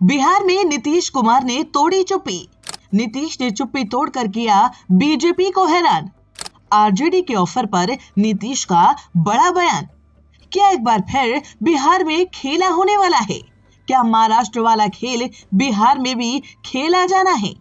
बिहार में नीतीश कुमार ने तोड़ी चुप्पी। नीतीश ने चुप्पी तोड़कर किया बीजेपी को हैरान। आरजेडी के ऑफर पर नीतीश का बड़ा बयान। क्या एक बार फिर बिहार में खेला होने वाला है? क्या महाराष्ट्र वाला खेल बिहार में भी खेला जाना है?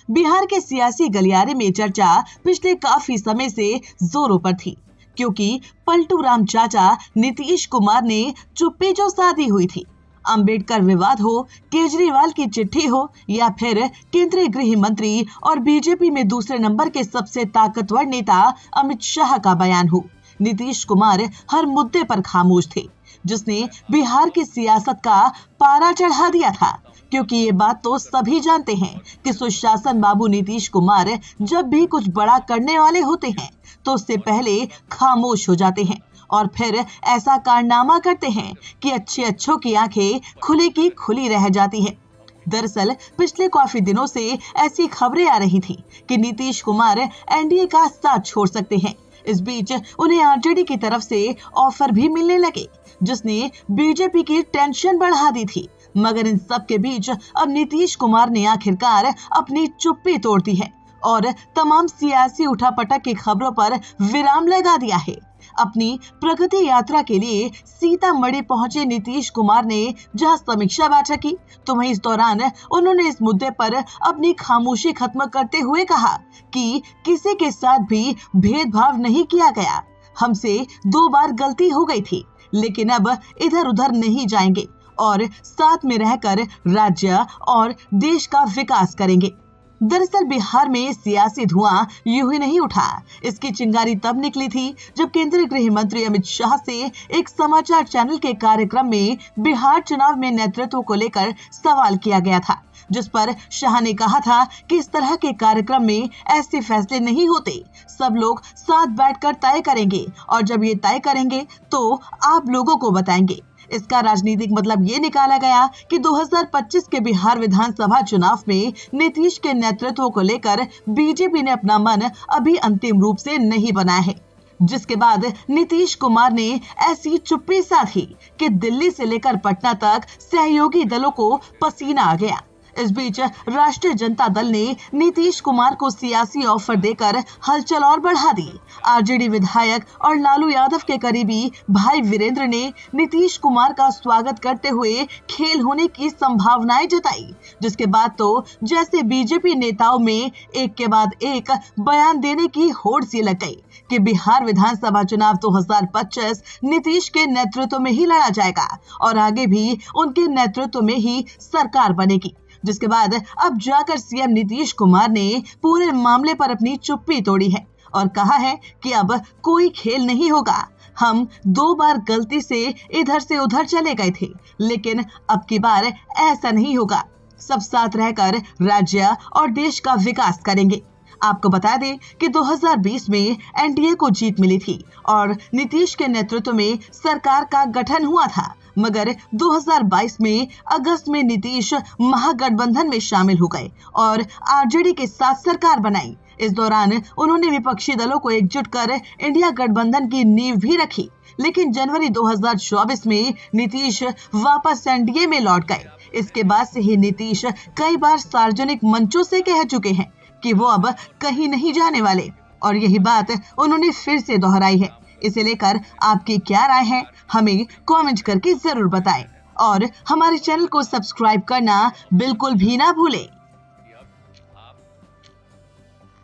बिहार के सियासी गलियारे में चर्चा पिछले काफी समय से जोरों पर थी, क्योंकि पलटू राम चाचा नीतीश कुमार ने चुप्पी जो साधी हुई थी। अंबेडकर विवाद हो, केजरीवाल की चिट्ठी हो या फिर केंद्रीय गृह मंत्री और बीजेपी में दूसरे नंबर के सबसे ताकतवर नेता अमित शाह का बयान हो, नीतीश कुमार हर मुद्दे पर खामोश थे, जिसने बिहार की सियासत का पारा चढ़ा दिया था। क्योंकि ये बात तो सभी जानते हैं कि सुशासन बाबू नीतीश कुमार जब भी कुछ बड़ा करने वाले होते हैं तो उससे पहले खामोश हो जाते हैं और फिर ऐसा कारनामा करते हैं कि अच्छों की आंखें खुली की खुली रह जाती हैं। दरअसल पिछले काफी दिनों से ऐसी खबरें आ रही थी कि नीतीश कुमार एनडीए का साथ छोड़ सकते हैं। इस बीच उन्हें आरजेडी की तरफ से ऑफर भी मिलने लगे, जिसने बीजेपी की टेंशन बढ़ा दी थी। मगर इन सब के बीच अब नीतीश कुमार ने आखिरकार अपनी चुप्पी तोड़ दी है और तमाम सियासी उठापटक की खबरों पर विराम लगा दिया है। अपनी प्रगति यात्रा के लिए सीतामढ़ी पहुंचे नीतीश कुमार ने जहां समीक्षा बैठक की, तो वहीं इस दौरान उन्होंने इस मुद्दे पर अपनी खामोशी खत्म करते हुए कहा कि किसी के साथ भी भेदभाव नहीं किया गया। हमसे 2 बार गलती हो गई थी, लेकिन अब इधर उधर नहीं जाएंगे और साथ में रहकर राज्य और देश का विकास करेंगे। दरअसल बिहार में सियासी धुआं यूं ही नहीं उठा। इसकी चिंगारी तब निकली थी जब केंद्रीय गृह मंत्री अमित शाह से एक समाचार चैनल के कार्यक्रम में बिहार चुनाव में नेतृत्व को लेकर सवाल किया गया था, जिस पर शाह ने कहा था कि इस तरह के कार्यक्रम में ऐसे फैसले नहीं होते, सब लोग साथ बैठकर तय करेंगे और जब ये तय करेंगे तो आप लोगों को बताएंगे। इसका राजनीतिक मतलब ये निकाला गया कि 2025 के बिहार विधानसभा चुनाव में नीतीश के नेतृत्व को लेकर बीजेपी ने अपना मन अभी अंतिम रूप से नहीं बनाया है, जिसके बाद नीतीश कुमार ने ऐसी चुप्पी साधी कि दिल्ली से लेकर पटना तक सहयोगी दलों को पसीना आ गया। इस बीच राष्ट्रीय जनता दल ने नीतीश कुमार को सियासी ऑफर देकर हलचल और बढ़ा दी। आरजेडी विधायक और लालू यादव के करीबी भाई वीरेंद्र ने नीतीश कुमार का स्वागत करते हुए खेल होने की संभावनाएं जताई, जिसके बाद तो जैसे बीजेपी नेताओं में एक के बाद एक बयान देने की होड़ सी लग गई कि बिहार विधानसभा चुनाव 2025 नीतीश के नेतृत्व में ही लड़ा जाएगा और आगे भी उनके नेतृत्व में ही सरकार बनेगी। जिसके बाद अब जाकर सीएम नीतीश कुमार ने पूरे मामले पर अपनी चुप्पी तोड़ी है और कहा है कि अब कोई खेल नहीं होगा। हम 2 बार गलती से इधर से उधर चले गए थे, लेकिन अब की बार ऐसा नहीं होगा। सब साथ रहकर राज्य और देश का विकास करेंगे। आपको बता दें कि 2020 में एनडीए को जीत मिली थी और नीतीश के नेतृत्व में सरकार का गठन हुआ था, मगर 2022 में अगस्त में नीतीश महागठबंधन में शामिल हो गए और आरजेडी के साथ सरकार बनाई। इस दौरान उन्होंने विपक्षी दलों को एकजुट कर इंडिया गठबंधन की नींव भी रखी, लेकिन जनवरी 2024 में नीतीश वापस एनडीए में लौट गए। इसके बाद से ही नीतीश कई बार सार्वजनिक मंचों से कह चुके हैं कि वो अब कहीं नहीं जाने वाले और यही बात उन्होंने फिर से दोहराई है। इसे लेकर आपकी क्या राय है, हमें कमेंट करके जरूर बताएं और हमारे चैनल को सब्सक्राइब करना बिल्कुल भी ना भूलें।